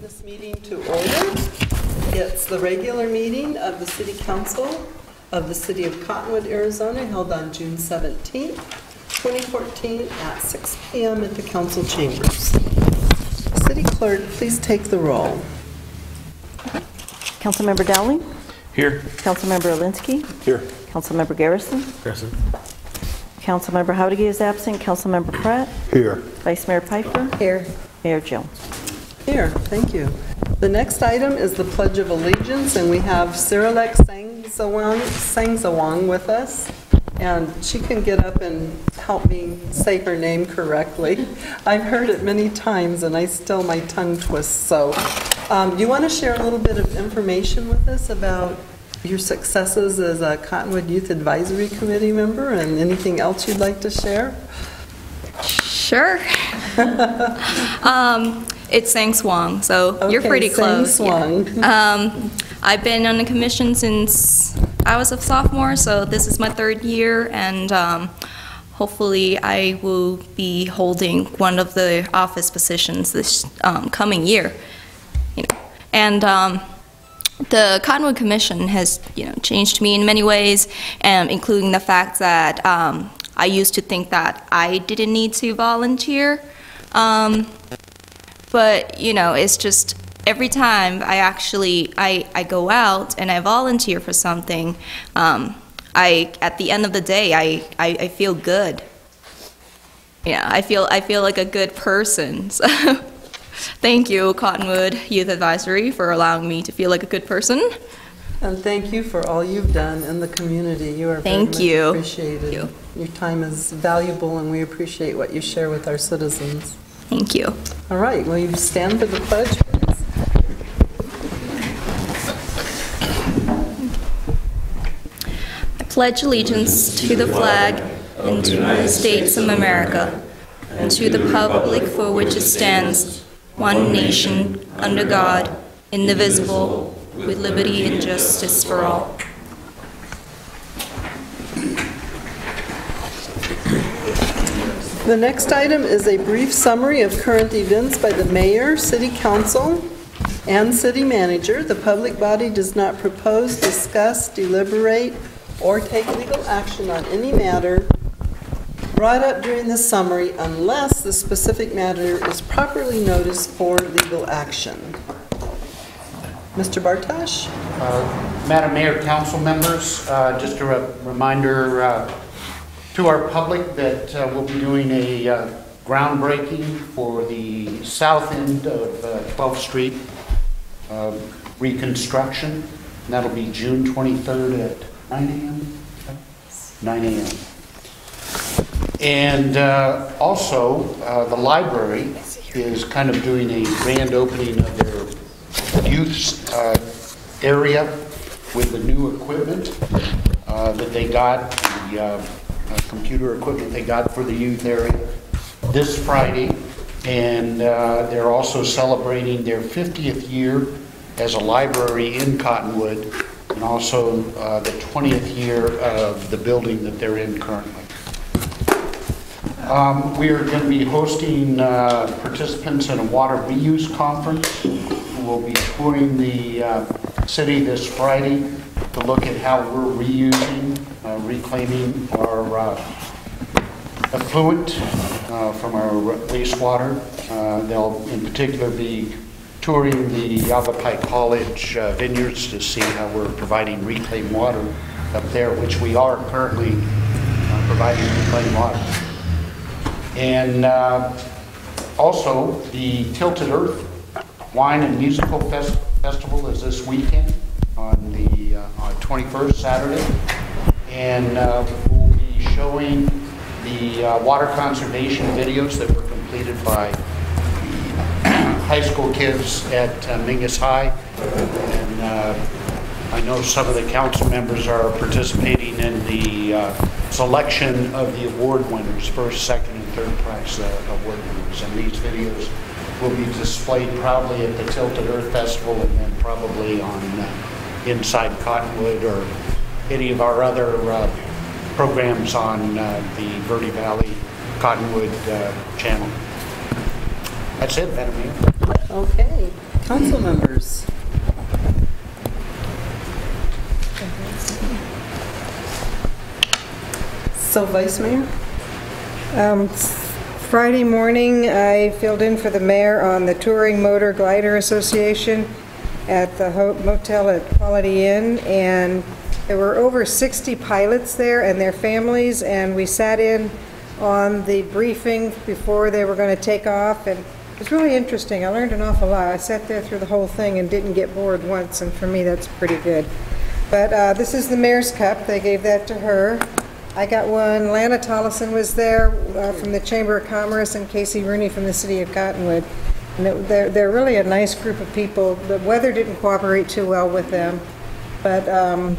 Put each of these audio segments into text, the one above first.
this meeting to order. It's the regular meeting of the City Council of the City of Cottonwood, Arizona, held on June 17th, 2014 at 6 p.m. at the council chambers. City Clerk, please take the roll. Councilmember Dowling? Here. Councilmember Alinsky? Here. Councilmember Garrison? Present. Councilmember Howdige is absent. Councilmember Pratt? Here. Vice Mayor Piper? Here. Mayor Jones? Here, thank you. The next item is the Pledge of Allegiance, and we have Sirilek Sangzawang with us, and she can get up and help me say her name correctly. I've heard it many times, and my tongue twists. So you want to share a little bit of information with us about your successes as a Cottonwood Youth Advisory Committee member and anything else you'd like to share? Sure. It's Sang Swang, so okay, you're pretty close. Yeah. I've been on the commission since I was a sophomore, so this is my third year, and hopefully I will be holding one of the office positions this coming year. And the Cottonwood Commission has changed me in many ways, including the fact that I used to think that I didn't need to volunteer. But it's just every time I go out and I volunteer for something, at the end of the day I feel good. I feel like a good person. So thank you, Cottonwood Youth Advisory, for allowing me to feel like a good person. And thank you for all you've done in the community. You are very much appreciated. Thank you. Your time is valuable, and we appreciate what you share with our citizens. Thank you. All right, will you stand for the pledge, please? I pledge allegiance to the flag and to the United States of America, and to the republic for which it stands, one nation, under God, indivisible, with liberty and justice for all. The next item is a brief summary of current events by the mayor, city council, and city manager. The public body does not propose, discuss, deliberate, or take legal action on any matter brought up during the summary unless the specific matter is properly noticed for legal action. Mr. Bartosh? Madam Mayor, council members, just a reminder to our public that we'll be doing a groundbreaking for the south end of 12th Street reconstruction. And that'll be June 23rd at 9 a.m. 9 a.m. And also, the library is kind of doing a grand opening of their youth area with the new equipment that they got, the computer equipment they got for the youth area this Friday. And they're also celebrating their 50th year as a library in Cottonwood, and also the 20th year of the building that they're in currently. We are going to be hosting participants in a water reuse conference. We'll be touring the city this Friday to look at how we're reusing, reclaiming our effluent from our wastewater. They'll in particular be touring the Yavapai College vineyards to see how we're providing reclaimed water up there, which we are currently providing reclaimed water. And also the Tilted Earth Wine and Musical Festival is this weekend on the 21st, Saturday. And we'll be showing the water conservation videos that were completed by high school kids at Mingus High. And I know some of the council members are participating in the selection of the award winners, first, second, and third prize award winners. And these videos will be displayed proudly at the Tilted Earth Festival, and then probably on Inside Cottonwood or any of our other programs on the Verde Valley Cottonwood channel. That's it, Madam Mayor. Okay. Council members. So, Vice Mayor? Friday morning, I filled in for the mayor on the Touring Motor Glider Association at the motel at Quality Inn, and there were over 60 pilots there and their families, and we sat in on the briefing before they were going to take off, and it was really interesting. I learned an awful lot. I sat there through the whole thing and didn't get bored once, and for me that's pretty good. But this is the Mayor's Cup. They gave that to her. I got one. Lana Tollison was there from the Chamber of Commerce, and Casey Rooney from the city of Cottonwood. And they're really a nice group of people. The weather didn't cooperate too well with them, but I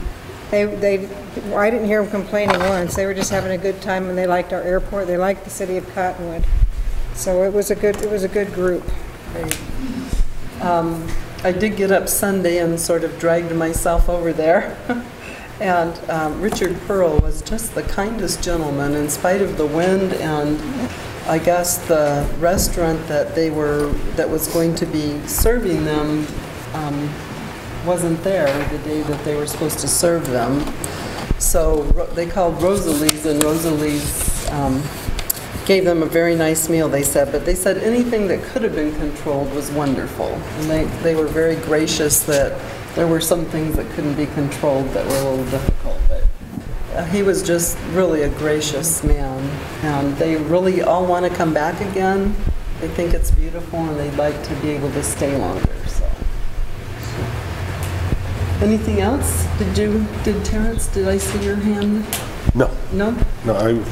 didn't hear them complaining once. They were just having a good time, and they liked our airport. They liked the city of Cottonwood. So it was a good group. I did get up Sunday and sort of dragged myself over there. And Richard Pearl was just the kindest gentleman in spite of the wind, and I guess the restaurant that was going to be serving them wasn't there the day that they were supposed to serve them. So they called Rosalie's, and Rosalie's gave them a very nice meal, they said, but they said anything that could have been controlled was wonderful. And they were very gracious that there were some things that couldn't be controlled that were a little difficult, but he was just really a gracious man, and they really all want to come back again. They think it's beautiful, and they'd like to be able to stay longer. So, anything else? Did Terrence? Did I see your hand? No. No. No, I was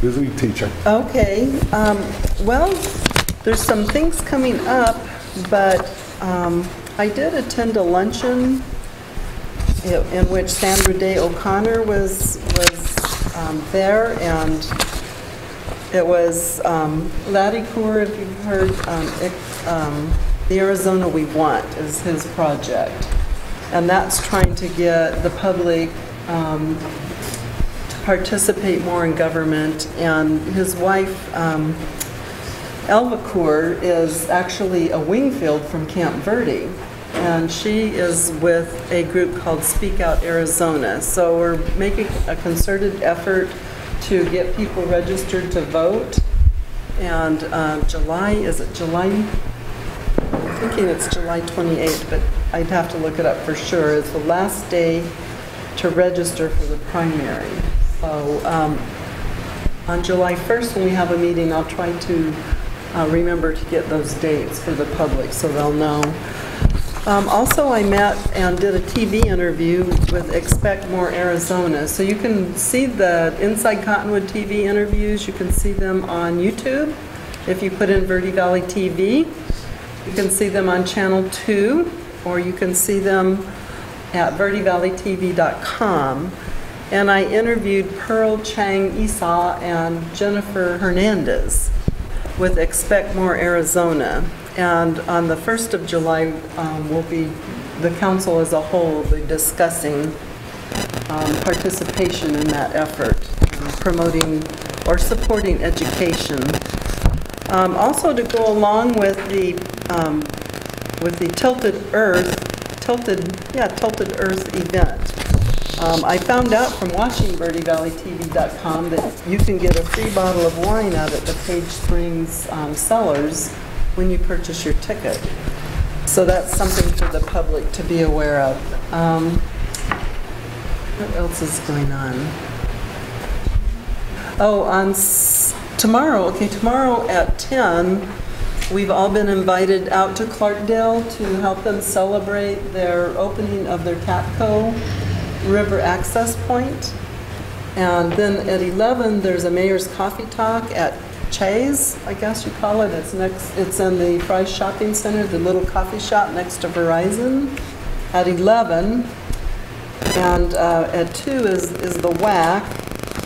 busy teaching. Okay. Well, there's some things coming up, but. I did attend a luncheon in which Sandra Day O'Connor was there, and it was Laticour, if you've heard, the Arizona We Want is his project, and that's trying to get the public to participate more in government, and his wife Elvacour is actually a Wingfield from Camp Verde, and she is with a group called Speak Out Arizona. So we're making a concerted effort to get people registered to vote. And July? I'm thinking it's July 28th, but I'd have to look it up for sure. It's the last day to register for the primary. So on July 1st, when we have a meeting, I'll try to remember to get those dates for the public so they'll know. Also, I met and did a TV interview with Expect More Arizona. So you can see the Inside Cottonwood TV interviews. You can see them on YouTube if you put in Verde Valley TV. You can see them on Channel 2, or you can see them at verdevalleytv.com. And I interviewed Pearl Chang Esau and Jennifer Hernandez with Expect More Arizona. And on the 1st of July, the council as a whole will be discussing participation in that effort, promoting or supporting education. Also, to go along with the Tilted Earth event. I found out from watching verdevalleytv.com that you can get a free bottle of wine out at the Page Springs Cellars when you purchase your ticket. So that's something for the public to be aware of. What else is going on? Oh, tomorrow at 10, we've all been invited out to Clarkdale to help them celebrate their opening of their TAPCO River Access Point. And then at 11, there's a Mayor's Coffee Talk at Chase, I guess you call it. It's in the Fry's Shopping Center, the little coffee shop next to Verizon at 11. And at 2 is the WAC.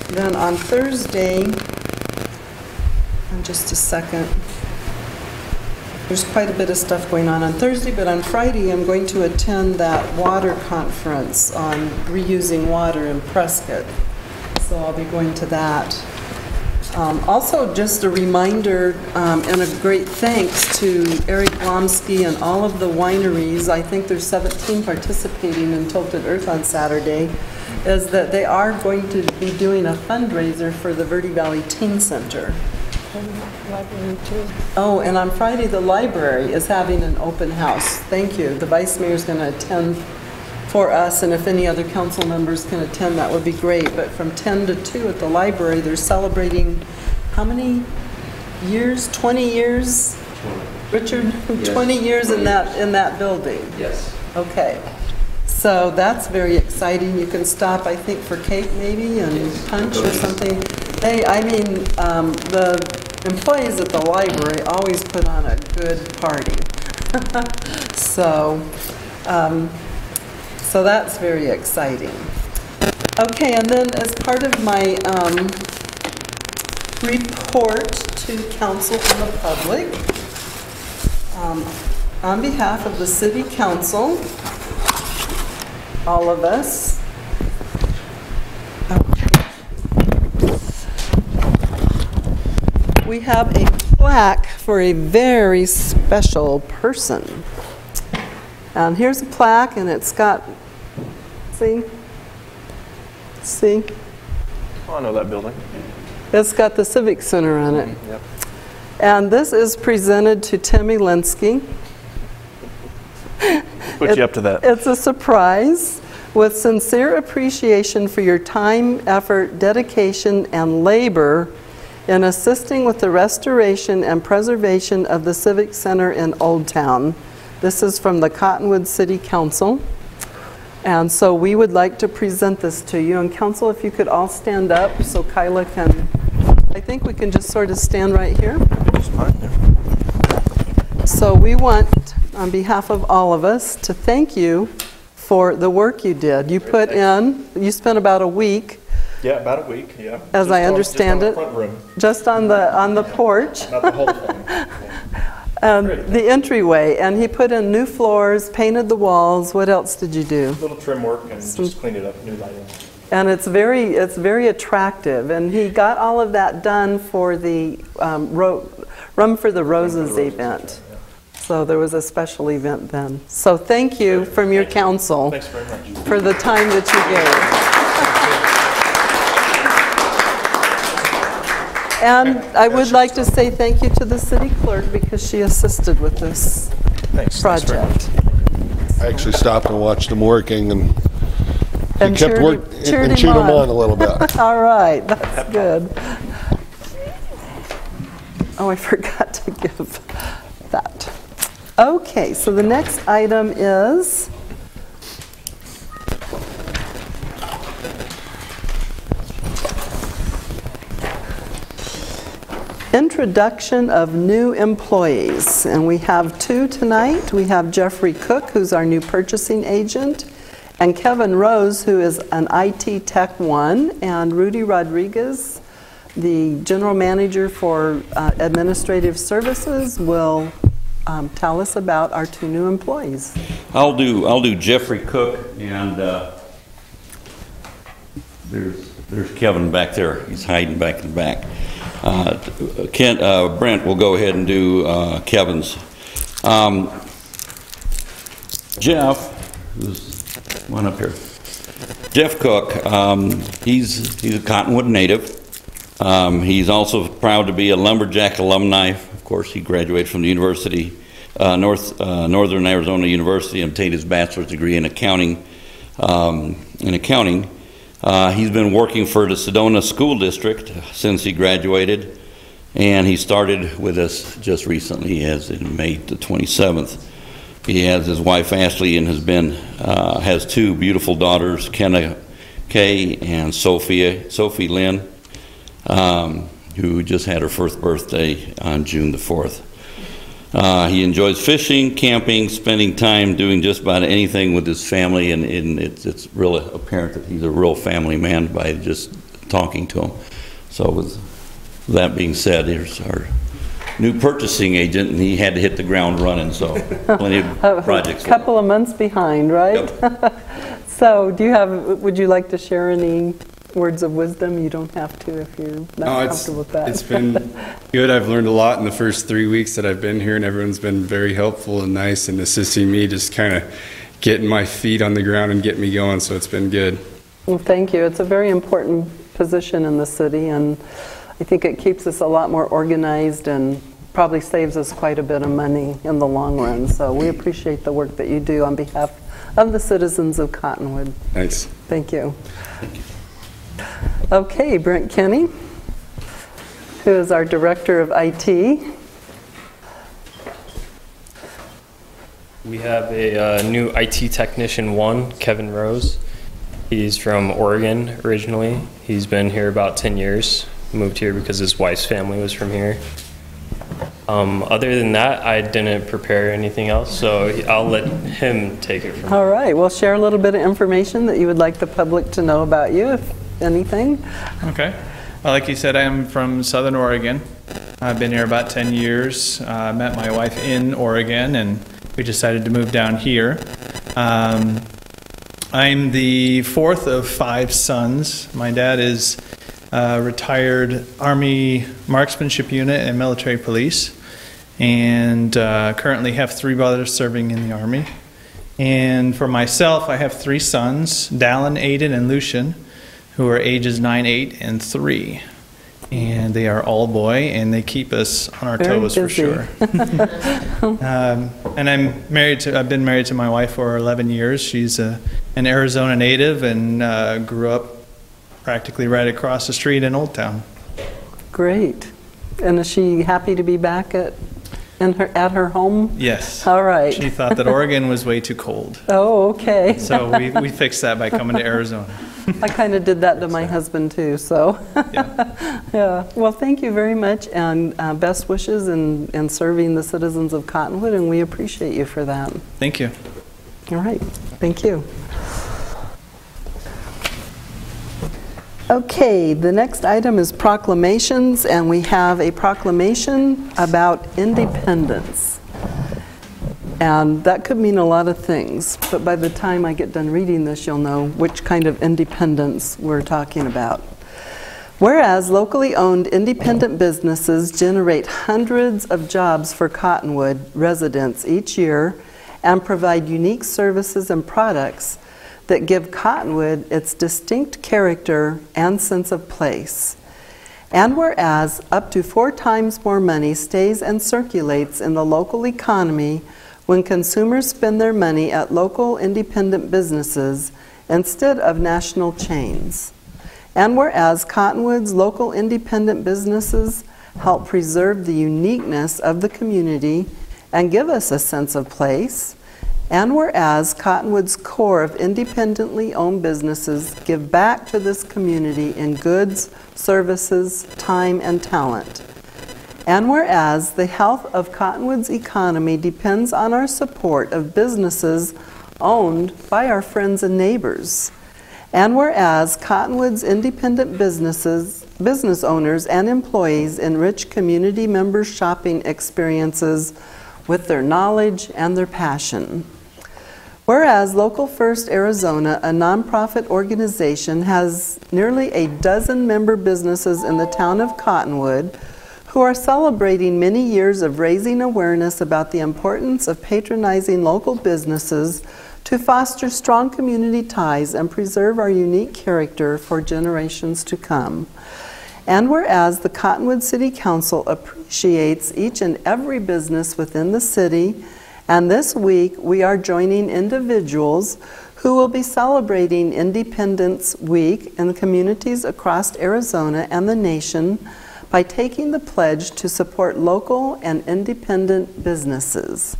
Then on Thursday, in just a second, there's quite a bit of stuff going on Thursday, but on Friday I'm going to attend that water conference on reusing water in Prescott. So I'll be going to that. Also, just a reminder and a great thanks to Eric Blomsky and all of the wineries. I think there's 17 participating in Tilted Earth on Saturday, is that they are going to be doing a fundraiser for the Verde Valley Teen Center. Oh, and on Friday, the library is having an open house. Thank you. The Vice Mayor is going to attend for us, and if any other council members can attend, that would be great. But from 10 to 2 at the library, they're celebrating how many years? 20 years? 20. Richard? Yes. 20 years 20 in that building? Yes. Okay. So that's very exciting. You can stop, I think, for cake maybe and yes. Punch or something. The employees at the library always put on a good party. So that's very exciting. Okay, and then as part of my report to council and the public, on behalf of the City Council, all of us, we have a plaque for a very special person. And here's a plaque, and it's got, see? Oh, I know that building. It's got the Civic Center on it. Yep. And this is presented to Timmy Linsky. Put you up to that. It's a surprise. With sincere appreciation for your time, effort, dedication, and labor in assisting with the restoration and preservation of the Civic Center in Old Town. This is from the Cottonwood City Council. And so we would like to present this to you. And council, if you could all stand up so Kyla can, I think we can just sort of stand right here. So we want, on behalf of all of us, to thank you for the work you did. You put in, you spent about a week. Yeah, about a week, yeah. As I understand it. Just on the front room. Just on the porch. Not the whole thing. The entryway, and he put in new floors, painted the walls. What else did you do? A little trim work and just cleaned it up, new lighting. And it's very attractive. And he got all of that done for the Rum for the Roses event. Yeah. So there was a special event then. So thank you from your council. Thanks very much. For the time that you gave. And I would like to say thank you to the city clerk because she assisted with this project. I actually stopped and watched him working and And kept cheered him on a little bit. All right, that's good. Oh, I forgot to give that. Okay, so the next item is introduction of new employees. And we have two tonight. We have Jeffrey Cook, who's our new purchasing agent, and Kevin Rose, who is an IT Tech 1, and Rudy Rodriguez, the general manager for administrative services, will tell us about our two new employees. I'll do Jeffrey Cook, and there's Kevin back there. He's hiding back in the back. Brent will go ahead and do Kevin's. Jeff, who's one up here. Jeff Cook, he's a Cottonwood native. He's also proud to be a lumberjack alumni. Of course, he graduated from the University, Northern Arizona University, and obtained his bachelor's degree in accounting. He's been working for the Sedona School District since he graduated, and he started with us just recently, as in May the 27th. He has his wife Ashley and has two beautiful daughters, Kenna Kay and Sophie Lynn, who just had her first birthday on June the 4th. He enjoys fishing, camping, spending time doing just about anything with his family, and it's really apparent that he's a real family man by just talking to him. So with that being said, here's our new purchasing agent, and he had to hit the ground running, so plenty of projects. A couple of months behind, right? Yep. So would you like to share any words of wisdom? You don't have to if you're not comfortable with that. It's been good. I've learned a lot in the first 3 weeks that I've been here, and everyone's been very helpful and nice and assisting me, just kind of getting my feet on the ground and getting me going, so it's been good. Well, thank you. It's a very important position in the city, and I think it keeps us a lot more organized and probably saves us quite a bit of money in the long run. So we appreciate the work that you do on behalf of the citizens of Cottonwood. Thanks. Thank you. Okay, Brent Kenny, who is our Director of IT. We have a new IT technician 1, Kevin Rose. He's from Oregon originally. He's been here about 10 years. Moved here because his wife's family was from here. Other than that, I didn't prepare anything else, so I'll let him take it from here. All right, well, share a little bit of information that you would like the public to know about you, if anything. Okay. Well, like you said, I am from Southern Oregon. I've been here about 10 years. I met my wife in Oregon, and we decided to move down here. I'm the fourth of 5 sons. My dad is retired Army Marksmanship Unit and Military Police, and currently have 3 brothers serving in the Army. And for myself, I have 3 sons, Dallin, Aiden, and Lucian, who are ages 9, 8, and 3. And they are all boy, and they keep us on our toes for sure. And I've been married to my wife for 11 years. She's an Arizona native and grew up practically right across the street in Old Town. Great. And is she happy to be back at her home? Yes. All right. She thought that Oregon was way too cold. Oh, okay. So we fixed that by coming to Arizona. I kind of did that to my husband too, so. Yeah. Yeah. Well, thank you very much, and best wishes in serving the citizens of Cottonwood, and we appreciate you for that. Thank you. All right. Thank you. Okay, the next item is proclamations, and we have a proclamation about independence. And that could mean a lot of things, but by the time I get done reading this, you'll know which kind of independence we're talking about. Whereas locally owned independent businesses generate hundreds of jobs for Cottonwood residents each year and provide unique services and products that give Cottonwood its distinct character and sense of place. And whereas up to 4 times more money stays and circulates in the local economy when consumers spend their money at local independent businesses instead of national chains. And whereas Cottonwood's local independent businesses help preserve the uniqueness of the community and give us a sense of place. And whereas Cottonwood's core of independently owned businesses give back to this community in goods, services, time, and talent. And whereas the health of Cottonwood's economy depends on our support of businesses owned by our friends and neighbors. And whereas Cottonwood's independent business owners and employees enrich community members' shopping experiences with their knowledge and their passion. Whereas Local First Arizona, a nonprofit organization, has nearly a dozen member businesses in the town of Cottonwood who are celebrating many years of raising awareness about the importance of patronizing local businesses to foster strong community ties and preserve our unique character for generations to come. And whereas the Cottonwood City Council appreciates each and every business within the city, and this week we are joining individuals who will be celebrating Independence Week in the communities across Arizona and the nation by taking the pledge to support local and independent businesses.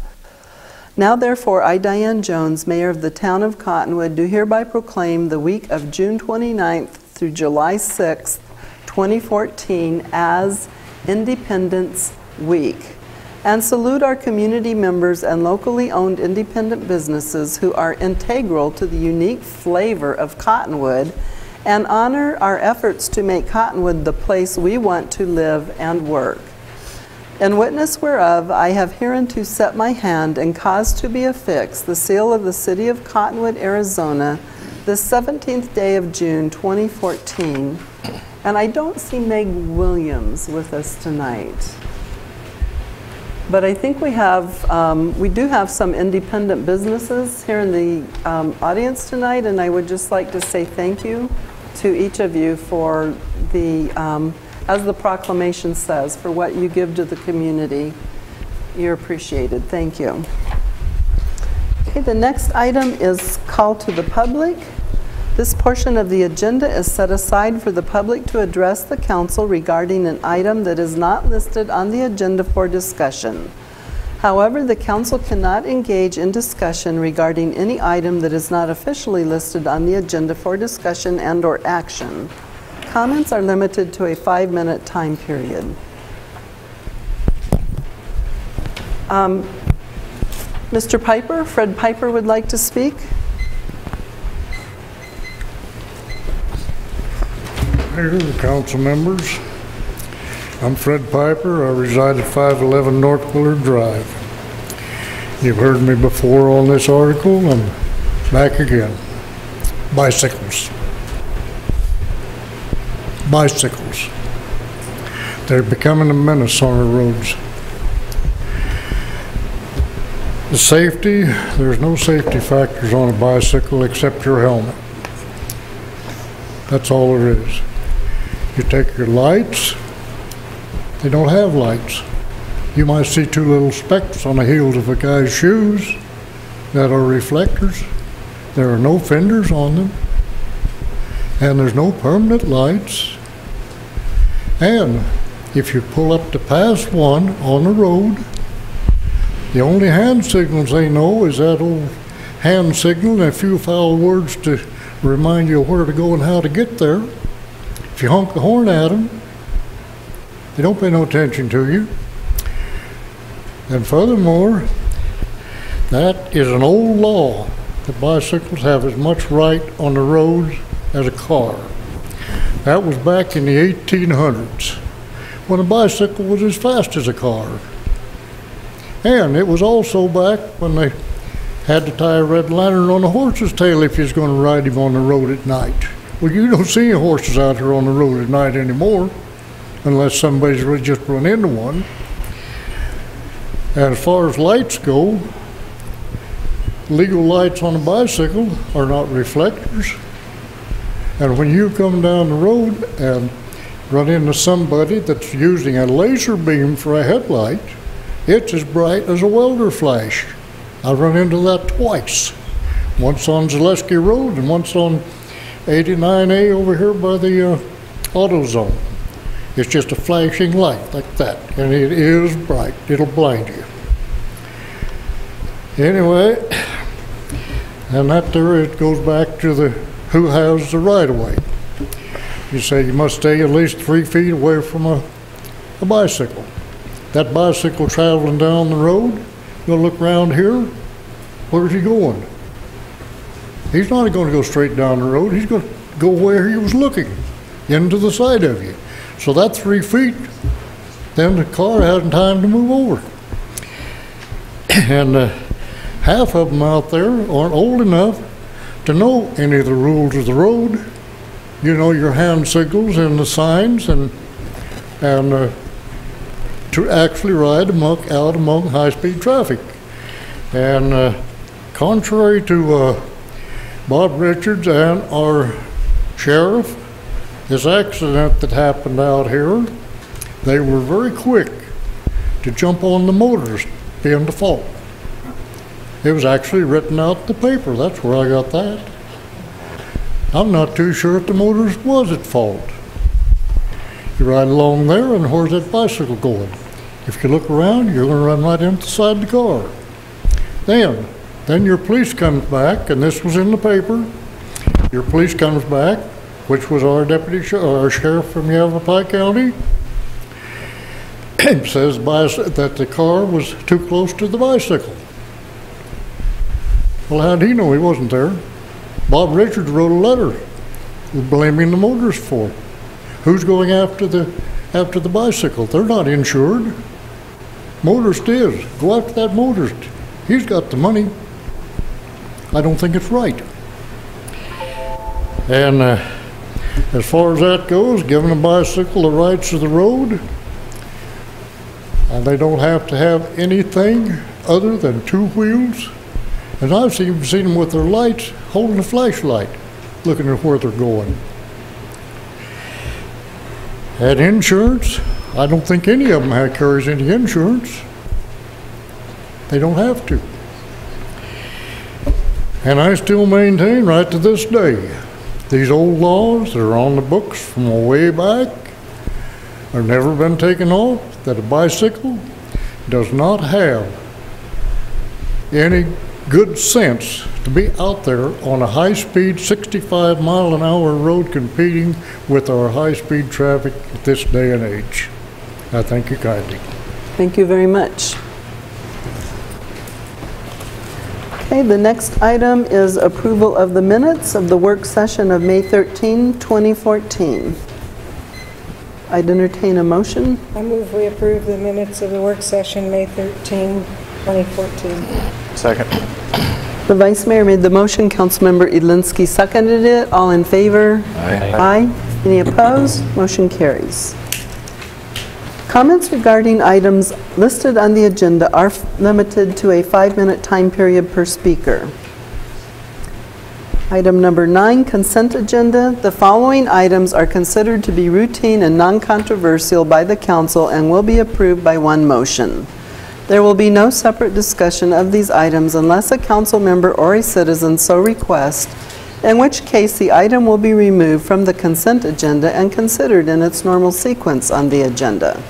Now therefore, I, Diane Jones, Mayor of the Town of Cottonwood, do hereby proclaim the week of June 29th through July 6th, 2014 as Independence Week, and salute our community members and locally owned independent businesses who are integral to the unique flavor of Cottonwood, and honor our efforts to make Cottonwood the place we want to live and work. In witness whereof, I have hereunto set my hand and caused to be affixed the seal of the City of Cottonwood, Arizona, the 17th day of June, 2014, and I don't see Meg Williams with us tonight. But I think we do have some independent businesses here in the audience tonight, and I would just like to say thank you to each of you for the, as the proclamation says, for what you give to the community. You're appreciated. Thank you. Okay, the next item is call to the public. This portion of the agenda is set aside for the public to address the council regarding an item that is not listed on the agenda for discussion. However, the council cannot engage in discussion regarding any item that is not officially listed on the agenda for discussion and/or action. Comments are limited to a 5-minute time period. Mr. Piper, Fred Piper would like to speak. Mayor, council members, I'm Fred Piper. I reside at 511 North Willard Drive. You've heard me before on this article. I'm back again. Bicycles. Bicycles. They're becoming a menace on our roads. The safety, there's no safety factors on a bicycle except your helmet. That's all there is. You take your lights, they don't have lights. You might see two little specks on the heels of a guy's shoes that are reflectors. There are no fenders on them, and there's no permanent lights. And if you pull up to pass one on the road, the only hand signals they know is that old hand signal and a few foul words to remind you where to go and how to get there. If you honk the horn at them, they don't pay no attention to you. And furthermore, that is an old law that bicycles have as much right on the roads as a car. That was back in the 1800s, when a bicycle was as fast as a car. And it was also back when they had to tie a red lantern on a horse's tail if you was going to ride him on the road at night. Well, you don't see any horses out here on the road at night anymore, unless somebody's really just run into one. And as far as lights go, legal lights on a bicycle are not reflectors. And when you come down the road and run into somebody that's using a laser beam for a headlight, it's as bright as a welder flash. I've run into that twice. Once on Zaleski Road and once on 89A over here by the AutoZone. It's just a flashing light like that, and it is bright. It'll blind you. Anyway, and that there, it goes back to the who has the right-of-way. You say you must stay at least 3 feet away from a bicycle. That bicycle traveling down the road, you'll look around here, where's he going? He's not going to go straight down the road, he's going to go where he was looking, into the side of you. So that 3 feet, then the car hasn't time to move over. And half of them out there aren't old enough to know any of the rules of the road. You know, your hand signals and the signs, and to actually ride out among high-speed traffic. And contrary to Bob Richards and our sheriff, this accident that happened out here, they were very quick to jump on the motorist being the fault. It was actually written out in the paper. That's where I got that. I'm not too sure if the motorist was at fault. You ride along there, and where's that bicycle going? If you look around, you're going to run right inside the car. Then your police comes back, and this was in the paper. Your police comes back, which was our our sheriff from Yavapai County, and says that the car was too close to the bicycle. Well, how did he know he wasn't there? Bob Richards wrote a letter blaming the motorist for it. Who's going after the bicycle? They're not insured. Motorist is. Go after that motorist. He's got the money. I don't think it's right. And as far as that goes, giving a bicycle the rights of the road, and they don't have to have anything other than 2 wheels. And I've even seen them with their lights, holding a flashlight, looking at where they're going. And insurance, I don't think any of them carries any insurance. They don't have to. And I still maintain right to this day, these old laws that are on the books from way back have never been taken off, that a bicycle does not have any good sense to be out there on a high-speed 65-mile-an-hour road competing with our high-speed traffic at this day and age. I thank you kindly. Thank you very much. Okay, the next item is approval of the minutes of the work session of May 13, 2014. I'd entertain a motion. I move we approve the minutes of the work session, May 13, 2014. Second. The Vice Mayor made the motion. Councilmember Edlinski seconded it. All in favor? Aye. Aye. Any opposed? Motion carries. Comments regarding items listed on the agenda are limited to a 5-minute time period per speaker. Item number 9, consent agenda. The following items are considered to be routine and non-controversial by the council and will be approved by one motion. There will be no separate discussion of these items unless a council member or a citizen so requests, in which case the item will be removed from the consent agenda and considered in its normal sequence on the agenda.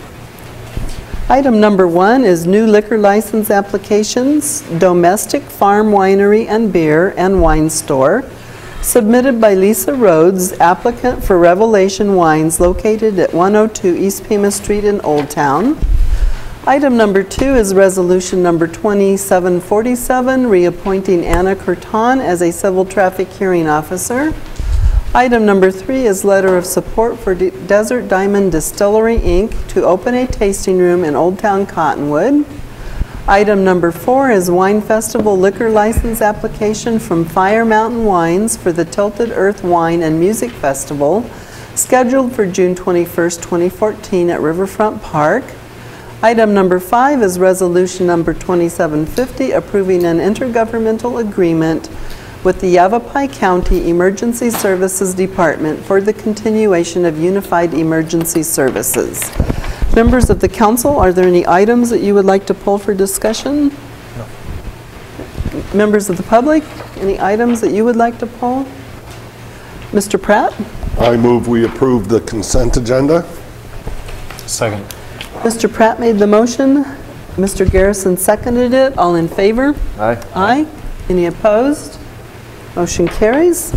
Item number 1 is new liquor license applications, Domestic Farm Winery and Beer and Wine Store, submitted by Lisa Rhodes, applicant for Revelation Wines, located at 102 East Pima Street in Old Town. Item number 2 is resolution number 2747, reappointing Anna Curton as a civil traffic hearing officer. Item number 3 is letter of support for Desert Diamond Distillery, Inc. to open a tasting room in Old Town Cottonwood. Item number 4 is Wine Festival liquor license application from Fire Mountain Wines for the Tilted Earth Wine and Music Festival, scheduled for June 21st, 2014 at Riverfront Park. Item number 5 is resolution number 2750, approving an intergovernmental agreement with the Yavapai County Emergency Services Department for the continuation of unified emergency services. Members of the council, are there any items that you would like to pull for discussion? No. Members of the public, any items that you would like to pull? Mr. Pratt? I move we approve the consent agenda. Second. Mr. Pratt made the motion. Mr. Garrison seconded it. All in favor? Aye. Aye. Any opposed? Motion carries.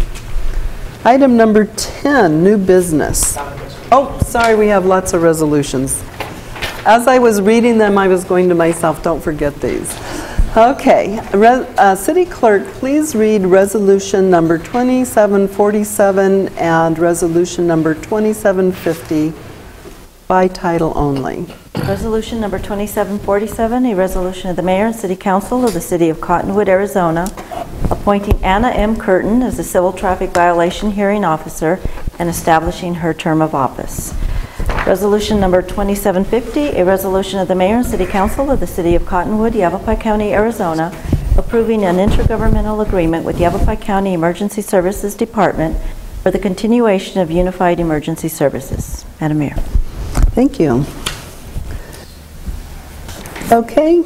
Item number 10, new business. Oh, sorry, we have lots of resolutions. As I was reading them, I was going to myself, don't forget these. Okay, City Clerk, please read resolution number 2747 and resolution number 2750 by title only. Resolution number 2747, a resolution of the Mayor and City Council of the City of Cottonwood, Arizona, appointing Anna M. Curtin as the Civil Traffic Violation Hearing Officer and establishing her term of office. Resolution number 2750, a resolution of the Mayor and City Council of the City of Cottonwood, Yavapai County, Arizona, approving an intergovernmental agreement with Yavapai County Emergency Services Department for the continuation of unified emergency services. Madam Mayor. Thank you. Okay.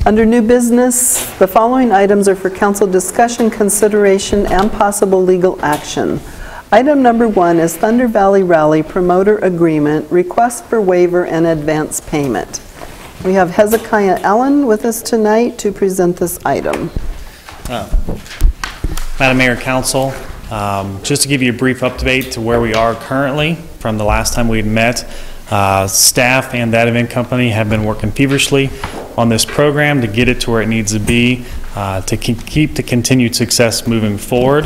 Under new business, the following items are for council discussion, consideration, and possible legal action. Item number 1 is Thunder Valley Rally Promoter Agreement, request for waiver and advance payment. We have Hezekiah Allen with us tonight to present this item. Madam Mayor, Council, just to give you a brief update to where we are currently from the last time we had met, staff and that event company have been working feverishly on this program to get it to where it needs to be, to keep the continued success moving forward,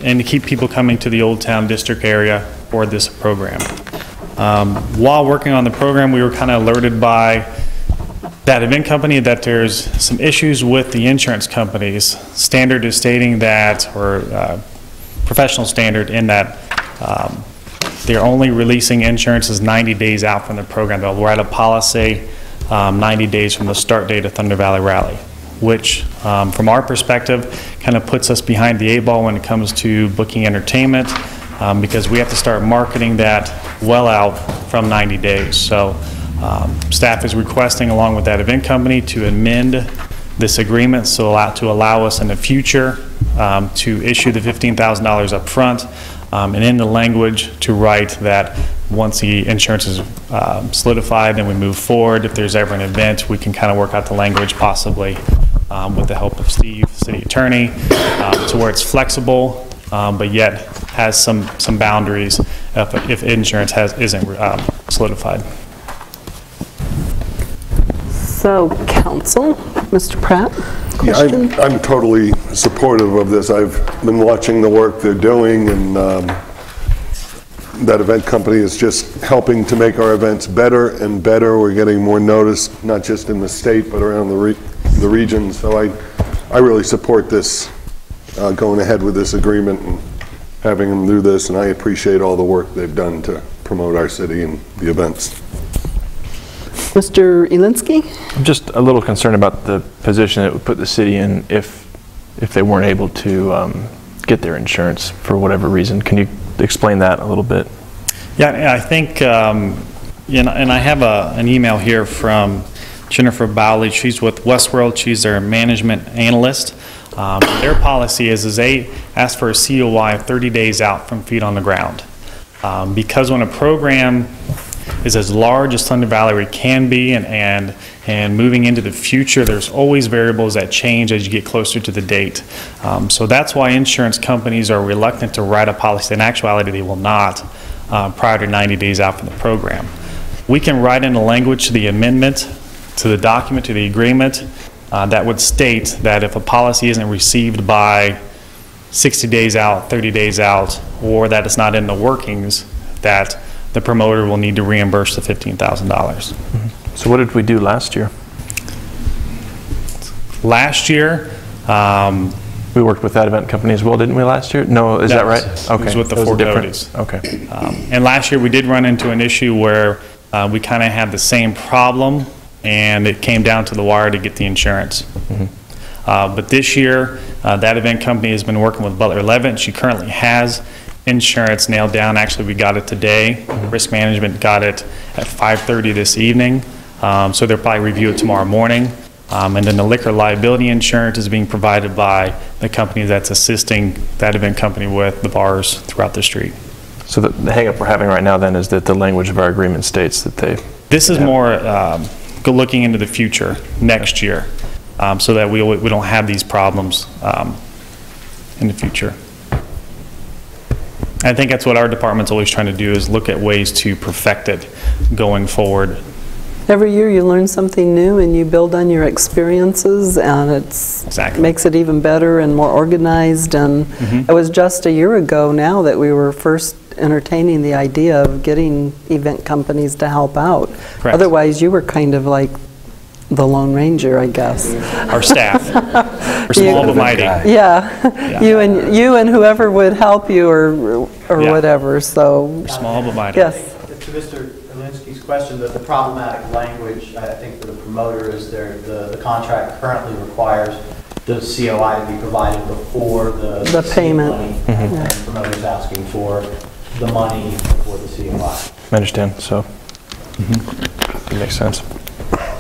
and to keep people coming to the Old Town District area for this program. While working on the program, we were kind of alerted by that event company that there's some issues with the insurance companies. Standard is stating that, or professional standard in that they're only releasing insurances 90 days out from the program. They'll write a policy 90 days from the start date of Thunder Valley Rally, which from our perspective kind of puts us behind the 8 ball when it comes to booking entertainment, because we have to start marketing that well out from 90 days. So staff is requesting, along with that event company, to amend this agreement to allow us in the future to issue the $15,000 up front, and in the language to write that once the insurance is solidified, then we move forward. If there's ever an event, we can kind of work out the language, possibly with the help of Steve, city attorney, to where it's flexible, but yet has some boundaries if insurance isn't solidified. So, council, Mr. Pratt, question? Yeah, I'm totally supportive of this. I've been watching the work they're doing, and that event company is just helping to make our events better and better. We're getting more notice, not just in the state, but around the region. So I really support this, going ahead with this agreement and having them do this, and I appreciate all the work they've done to promote our city and the events. Mr. Elinsky? I'm just a little concerned about the position it would put the city in if they weren't able to get their insurance for whatever reason. Can you explain that a little bit? Yeah, I think, and I have an email here from Jennifer Bowley. She's with Westworld. She's their management analyst. Their policy is they ask for a COI 30 days out from feet on the ground. Because when a program is as large as Thunder Valley can be, and moving into the future, there's always variables that change as you get closer to the date. So that's why insurance companies are reluctant to write a policy. In actuality, they will not prior to 90 days out from the program. We can write in the language to the amendment, to the document, to the agreement, that would state that if a policy isn't received by 60 days out, 30 days out, or that it's not in the workings, that the promoter will need to reimburse the $15,000. Mm-hmm. So what did we do last year? Last year, we worked with that event company as well, didn't we, last year? No, is that right? Okay. It was with the Fort Cody's. Okay. And last year we did run into an issue where we kind of had the same problem, and it came down to the wire to get the insurance. Mm-hmm. But this year, that event company has been working with Butler Levitt. She currently has insurance nailed down. Actually, we got it today. Mm-hmm. Risk management got it at 5:30 this evening. So they'll probably review it tomorrow morning. And then the liquor liability insurance is being provided by the company that's assisting that event company with the bars throughout the street. So the hang-up we're having right now then is that the language of our agreement states that they... This is more looking into the future, next year, so that we don't have these problems in the future. I think that's what our department's always trying to do, is look at ways to perfect it going forward. Every year you learn something new and you build on your experiences, and it makes it even better and more organized. And it was just a year ago now that we were first entertaining the idea of getting event companies to help out. Correct. Otherwise you were kind of like the Lone Ranger, I guess. Our staff. We're small but mighty. Yeah. You and whoever would help you or whatever. So we're small but mighty. Yes. To Mr. Elinsky's question, the problematic language, I think, for the promoter is the contract currently requires the COI to be provided before the payment. Money, and the promoter's asking for the money before the COI. I understand. So it makes sense.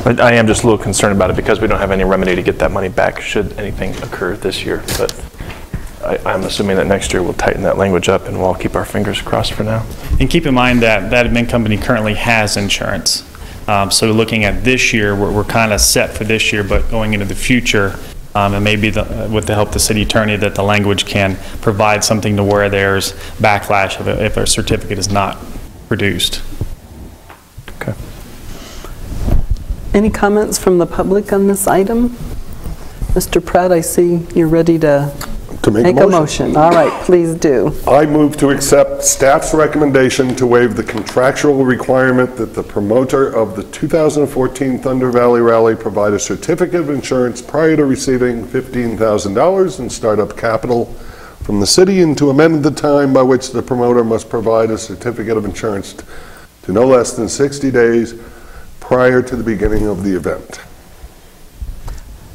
But I am just a little concerned about it because we don't have any remedy to get that money back should anything occur this year. But I'm assuming that next year we'll tighten that language up, and we'll all keep our fingers crossed for now. And keep in mind that that event company currently has insurance. So looking at this year, we're kind of set for this year, but going into the future, and maybe with the help of the city attorney, that the language can provide something to where there's backlash if a certificate is not produced. Okay. Any comments from the public on this item? Mr. Pratt, I see you're ready to To make a motion. All right, please do. I move to accept staff's recommendation to waive the contractual requirement that the promoter of the 2014 Thunder Valley Rally provide a certificate of insurance prior to receiving $15,000 in startup capital from the city, and to amend the time by which the promoter must provide a certificate of insurance to no less than 60 days prior to the beginning of the event.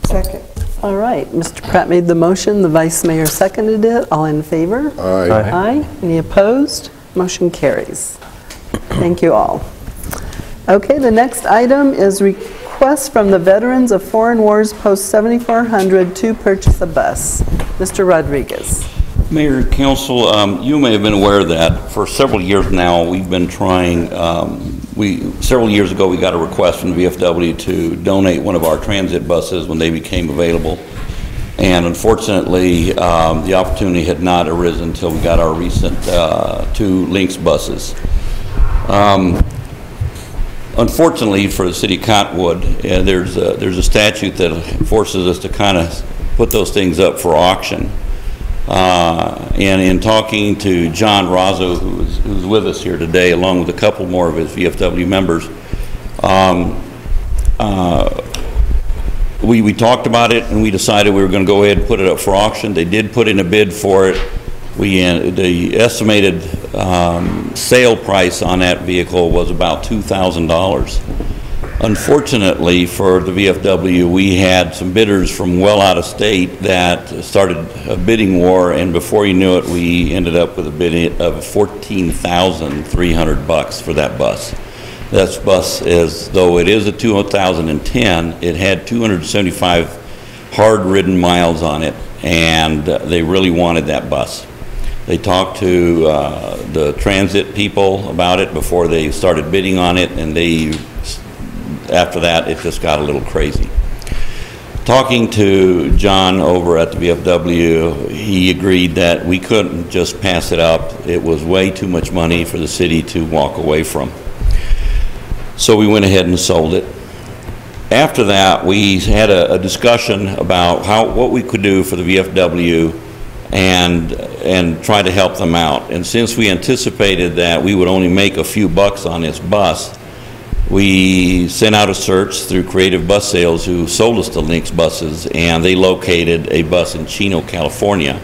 Second. All right, Mr. Pratt made the motion, the Vice Mayor seconded it. All in favor? Aye. Aye. Any opposed? Motion carries. Thank you all. Okay, the next item is request from the Veterans of Foreign Wars Post 7400 to purchase a bus. Mr. Rodriguez. Mayor and Council, you may have been aware that for several years now we've been trying, several years ago we got a request from the VFW to donate one of our transit buses when they became available. And unfortunately, the opportunity had not arisen until we got our recent 2 Lynx buses. Unfortunately for the city of Cottonwood, there's a statute that forces us to kind of put those things up for auction. And in talking to John Razzo, who's with us here today, along with a couple more of his VFW members, we talked about it and we decided we were going to go ahead and put it up for auction. They did put in a bid for it. The estimated sale price on that vehicle was about $2,000. Unfortunately for the VFW, we had some bidders from well out of state that started a bidding war, and before you knew it, we ended up with a bid of $14,300 for that bus. That bus, as though it is a 2010, it had 275 hard-ridden miles on it, and they really wanted that bus. They talked to the transit people about it before they started bidding on it, and after that, it just got a little crazy. Talking to John over at the VFW, he agreed that we couldn't just pass it up. It was way too much money for the city to walk away from. So we went ahead and sold it. After that, we had a discussion about what we could do for the VFW and try to help them out. And since we anticipated that we would only make a few bucks on this bus, we sent out a search through Creative Bus Sales, who sold us the Lynx buses, and they located a bus in Chino, California.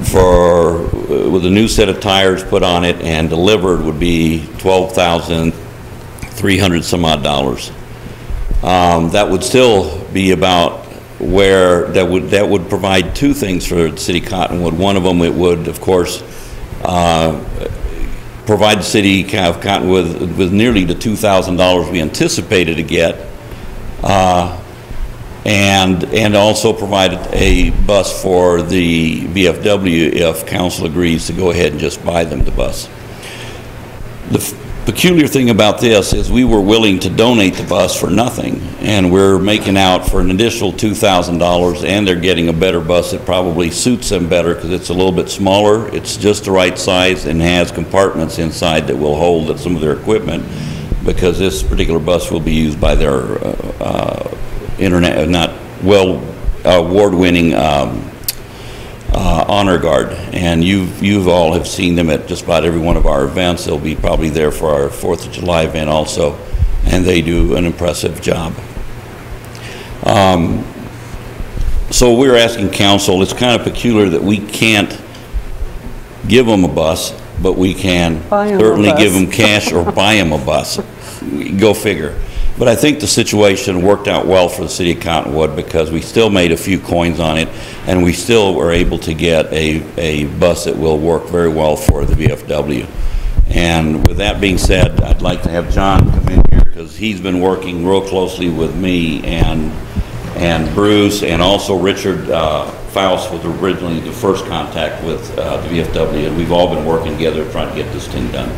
With a new set of tires put on it and delivered would be $12,300 some odd dollars. That would still be about where that would provide 2 things for the city of Cottonwood. One of them, it would, of course, provide the city of Cottonwood with nearly the $2,000 we anticipated to get, and also provide a bus for the VFW if council agrees to go ahead and just buy them the bus. The peculiar thing about this is we were willing to donate the bus for nothing, and we're making out for an additional $2,000, and they're getting a better bus that probably suits them better because it's a little bit smaller, it's just the right size, and has compartments inside that will hold some of their equipment, because this particular bus will be used by their award-winning honor guard, and you've all have seen them at just about every one of our events. They'll be probably there for our 4th of July event also, and they do an impressive job. So we're asking council, it's kind of peculiar that we can't give them a bus, but we can certainly give them cash or buy them a bus. Go figure. But I think the situation worked out well for the city of Cottonwood, because we still made a few coins on it, and we still were able to get a bus that will work very well for the VFW. And with that being said, I'd like to have John come in here, because he's been working real closely with me and Bruce, and also Richard Faust was originally the first contact with the VFW, and we've all been working together trying to get this thing done.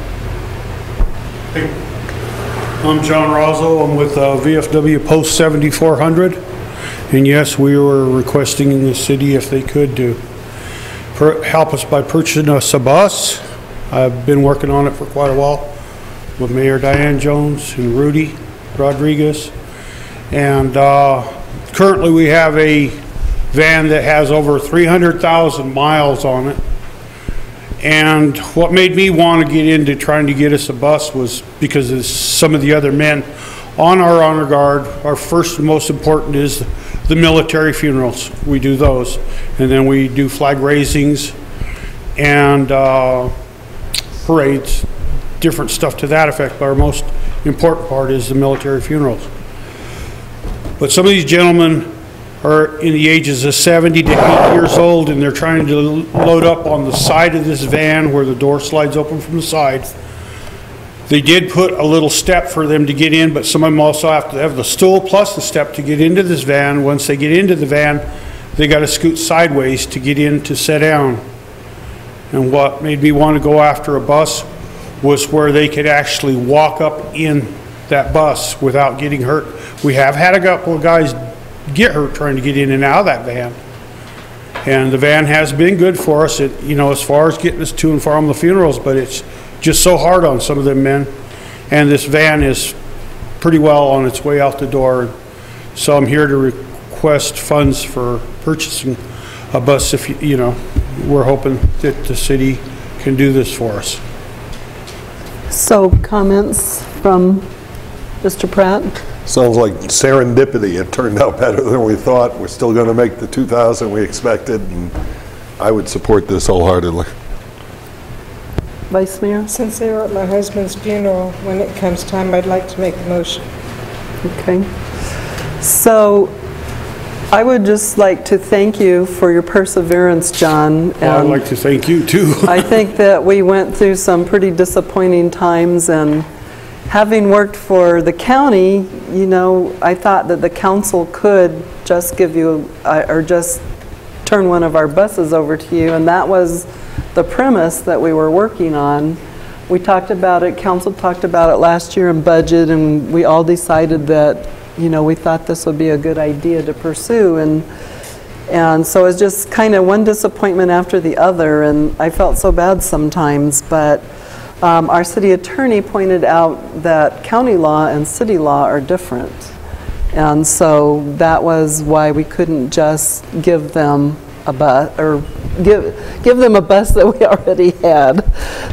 I'm John Rozzo. I'm with VFW Post 7400, and yes, we were requesting in the city if they could help us by purchasing us a bus. I've been working on it for quite a while with Mayor Diane Jones and Rudy Rodriguez, and currently we have a van that has over 300,000 miles on it. And what made me want to get into trying to get us a bus was because of some of the other men on our honor guard. Our first and most important is the military funerals. We do those. And then we do flag raisings and parades, different stuff to that effect. But our most important part is the military funerals. But some of these gentlemen are in the ages of 70 to 80 years old, and they're trying to load up on the side of this van where the door slides open from the side. They did put a little step for them to get in, but some of them also have to have the stool plus the step to get into this van. Once they get into the van, they got to scoot sideways to get in to sit down. And what made me want to go after a bus was where they could actually walk up in that bus without getting hurt. We have had a couple of guys get hurt trying to get in and out of that van. And the van has been good for us, as far as getting us to and from the funerals, but it's just so hard on some of them men. And this van is pretty well on its way out the door. So I'm here to request funds for purchasing a bus if, we're hoping that the city can do this for us. So comments from Mr. Pratt? Sounds like serendipity. It turned out better than we thought. We're still going to make the 2,000 we expected, and I would support this wholeheartedly. Vice Mayor? Since they were at my husband's funeral, when it comes time, I'd like to make a motion. Okay. So I would just like to thank you for your perseverance, John. Well, I'd like to thank you, too. I think that we went through some pretty disappointing times, and having worked for the county, I thought that the council could just give you, or just turn one of our buses over to you, and that was the premise that we were working on. We talked about it, council talked about it last year in budget, and we all decided that, we thought this would be a good idea to pursue, and so it's just kind of one disappointment after the other, and I felt so bad sometimes, but our city attorney pointed out that county law and city law are different. And so that was why we couldn't just give them a bus, or give them a bus that we already had.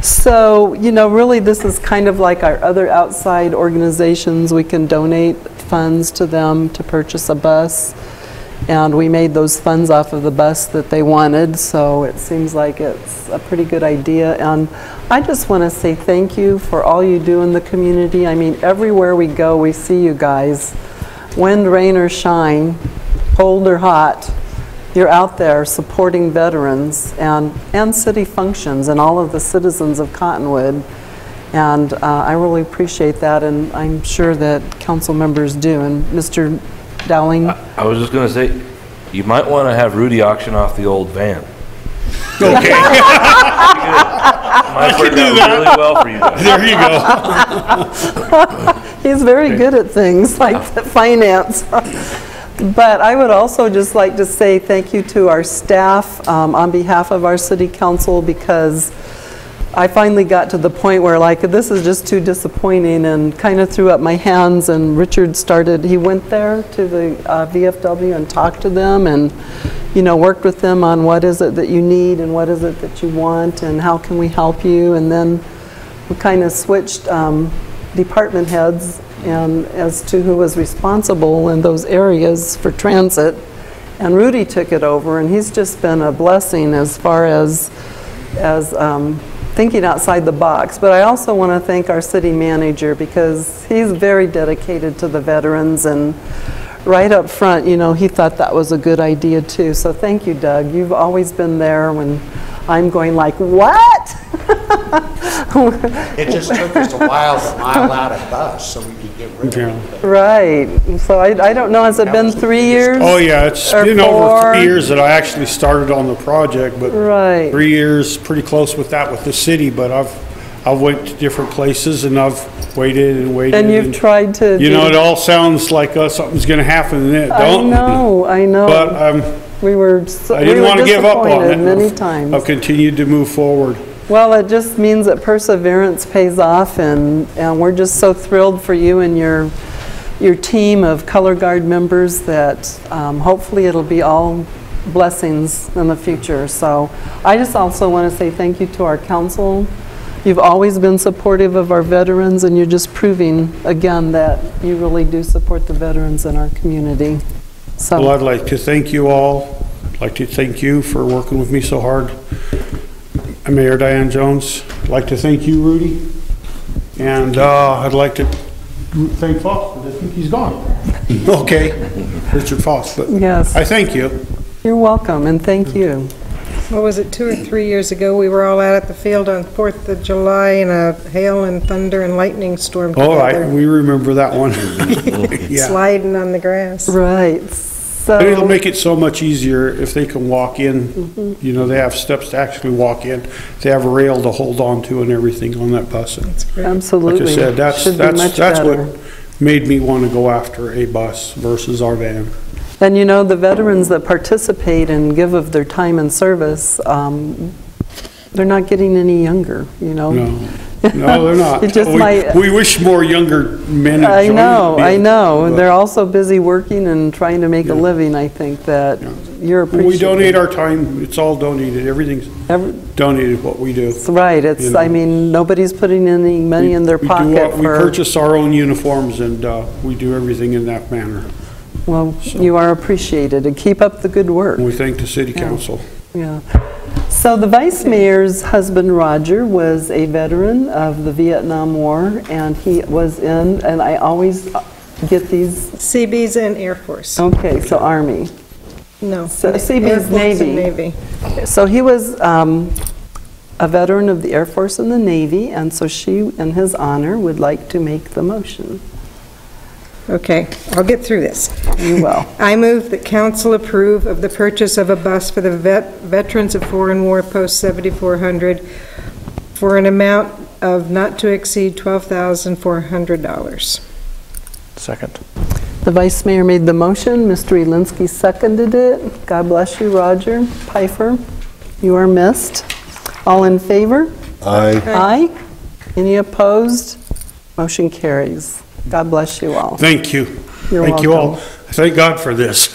So, really this is kind of like our other outside organizations. We can donate funds to them to purchase a bus. And we made those funds off of the bus that they wanted, so it seems like it's a pretty good idea. And I just want to say thank you for all you do in the community. I mean, everywhere we go, we see you guys. Wind, rain, or shine, cold or hot, you're out there supporting veterans and city functions and all of the citizens of Cottonwood. And I really appreciate that, and I'm sure that council members do. And Mr. Dowling? I was just going to say, you might want to have Rudy auction off the old van. Okay. Might work out really well for you guys. There you go. He's very good at things like finance. But I would also just like to say thank you to our staff on behalf of our city council, because I finally got to the point where this is just too disappointing, and kind of threw up my hands, and Richard he went there to the VFW and talked to them, and worked with them on what is it that you need and what is it that you want and how can we help you. And then we kind of switched department heads and as to who was responsible in those areas for transit, and Rudy took it over, and he's just been a blessing as far as thinking outside the box. But I also want to thank our city manager, because he's very dedicated to the veterans, and right up front, he thought that was a good idea too. So thank you, Doug. You've always been there when I'm going like, what? It just took us a while to mile out a bus so we could get rid of it. Right. So I don't know, has it been 3 years? Oh yeah, it's been over 3 years that I actually started on the project, but 3 years pretty close with that with the city. But I've went to different places, and I've waited and waited. And you've tried to. It all sounds like something's going to happen, and it don't. I know. But I didn't want to give up on it. Many times. I've continued to move forward. Well, it just means that perseverance pays off, and we're just so thrilled for you and your team of Color Guard members that hopefully it'll be all blessings in the future. So I just also want to say thank you to our council. You've always been supportive of our veterans, and you're just proving again that you really do support the veterans in our community. So, well, I'd like to thank you all. I'd like to thank you for working with me so hard. Mayor Diane Jones, I'd like to thank you, Rudy. And I'd like to thank Foss, but I think he's gone. Okay, Richard Foss, but yes. I thank you. You're welcome, and thank you. What was it, 2 or 3 years ago, we were all out at the field on 4th of July in a hail and thunder and lightning storm together. All right, we remember that one. Yeah. Sliding on the grass. Right. So and it'll make it so much easier if they can walk in. You know, they have steps to actually walk in. They have a rail to hold on to and everything on that bus. That's great. Absolutely. Like I said, that's what made me want to go after a bus versus our van. And you know, the veterans that participate and give of their time and service, they're not getting any younger, you know? No, they're not. It just we wish more younger men had I joined know, the I band, know. but They're also busy working and trying to make a living, I think, that you're appreciated. we donate our time. It's all donated. Everything's donated what we do. That's right. It's, you know. I mean, nobody's putting any money in their pocket We purchase our own uniforms, and we do everything in that manner. Well, you are appreciated, and keep up the good work. And we thank the city council. Yeah. So the vice mayor's husband, Roger, was a veteran of the Vietnam War, and he was in, and I always get these. Seabees and Air Force. Okay, so Army. No. So Seabees, Air Force and Navy. So he was a veteran of the Air Force and the Navy, and so she, in his honor, would like to make the motion. Okay, I'll get through this. You will. I move that council approve of the purchase of a bus for the Veterans of Foreign War Post 7400 for an amount of not to exceed $12,400. Second. The vice mayor made the motion. Mr. Elinsky seconded it. God bless you, Roger. Pfeiffer, you are missed. All in favor? Aye. Aye. Any opposed? Motion carries. God bless you all. Thank you. You're Thank welcome. you all. Thank God for this.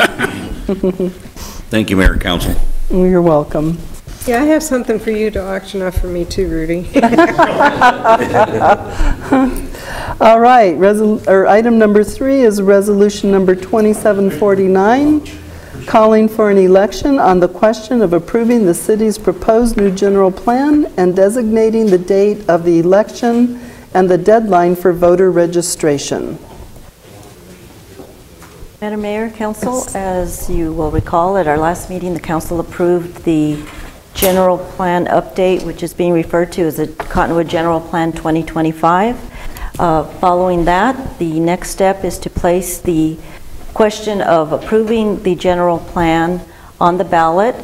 Thank you, Mayor and Council. You're welcome. Yeah, I have something for you to auction off for me too, Rudy. All right, item number 3 is resolution number 2749, calling for an election on the question of approving the city's proposed new general plan and designating the date of the election and the deadline for voter registration. Madam Mayor, Council, as you will recall, at our last meeting, the Council approved the general plan update, which is being referred to as the Cottonwood General Plan 2025. Following that, the next step is to place the question of approving the general plan on the ballot,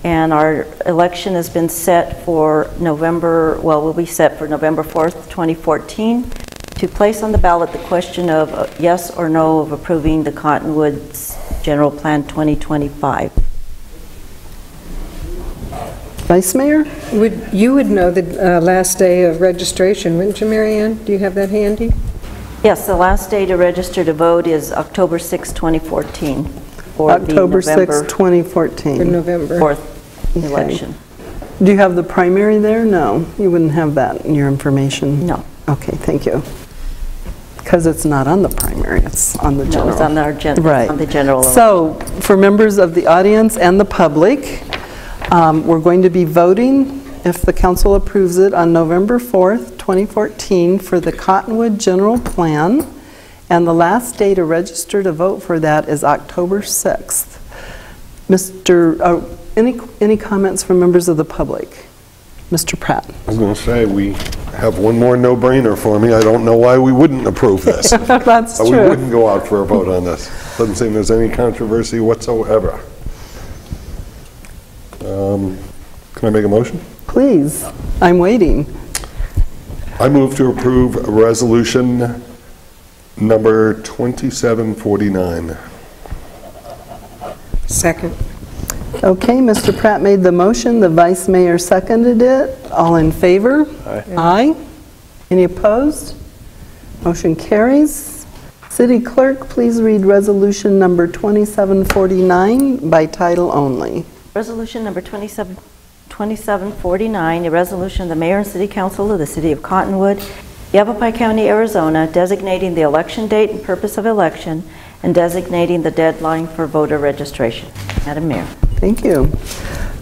and our election has been set for will be set for November 4th, 2014, to place on the ballot the question of yes or no of approving the Cottonwood's General Plan 2025. Vice Mayor? You would know the last day of registration, wouldn't you, Mary Ann? Do you have that handy? Yes, the last day to register to vote is October 6, 2014. For October the November 6, 2014. For November 4th election. Do you have the primary there? No, you wouldn't have that in your information. No. Okay, thank you. Because it's not on the primary, it's on the general. No, it's on our right. on the general. So, for members of the audience and the public, we're going to be voting, if the council approves it, on November 4th, 2014 for the Cottonwood General Plan, and the last day to register to vote for that is October 6th. Any comments from members of the public? Mr. Pratt. I was going to say, we have one more no-brainer for me. I don't know why we wouldn't approve this. That's true. We wouldn't go out for a vote on this. Doesn't seem there's any controversy whatsoever. Can I make a motion? Please. I'm waiting. I move to approve resolution number 2749. Second. Okay, Mr. Pratt made the motion, the vice mayor seconded it. All in favor? Aye. Aye. Any opposed? Motion carries. City Clerk, please read resolution number 2749 by title only. Resolution number 2749, a resolution of the Mayor and City Council of the City of Cottonwood, Yavapai County, Arizona, designating the election date and purpose of election and designating the deadline for voter registration. Madam Mayor. Thank you.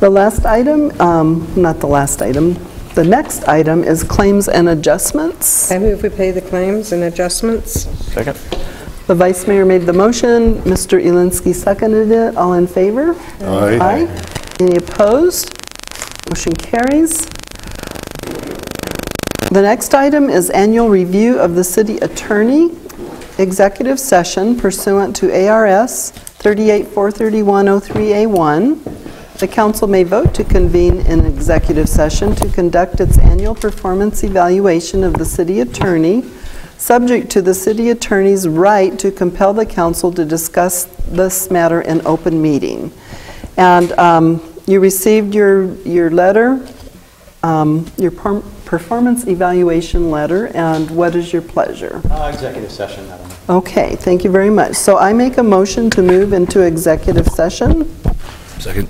The last item, not the last item, the next item is claims and adjustments. I move we pay the claims and adjustments. Second. The Vice Mayor made the motion. Mr. Elinsky seconded it. All in favor? Aye. Aye. Any opposed? Motion carries. The next item is annual review of the city attorney executive session pursuant to ARS 38-431-03A1. The council may vote to convene an executive session to conduct its annual performance evaluation of the city attorney, subject to the city attorney's right to compel the council to discuss this matter in open meeting. And you received your letter, your performance evaluation letter, and what is your pleasure? Executive session, Madam Mayor. Okay, thank you very much. So I make a motion to move into executive session. Second.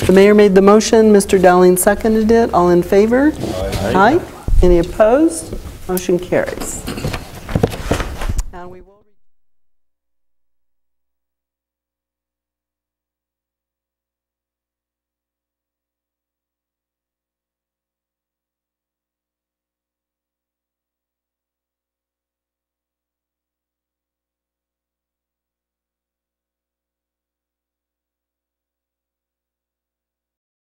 The mayor made the motion, Mr. Dowling seconded it. All in favor? Aye. Any opposed? Motion carries. And we will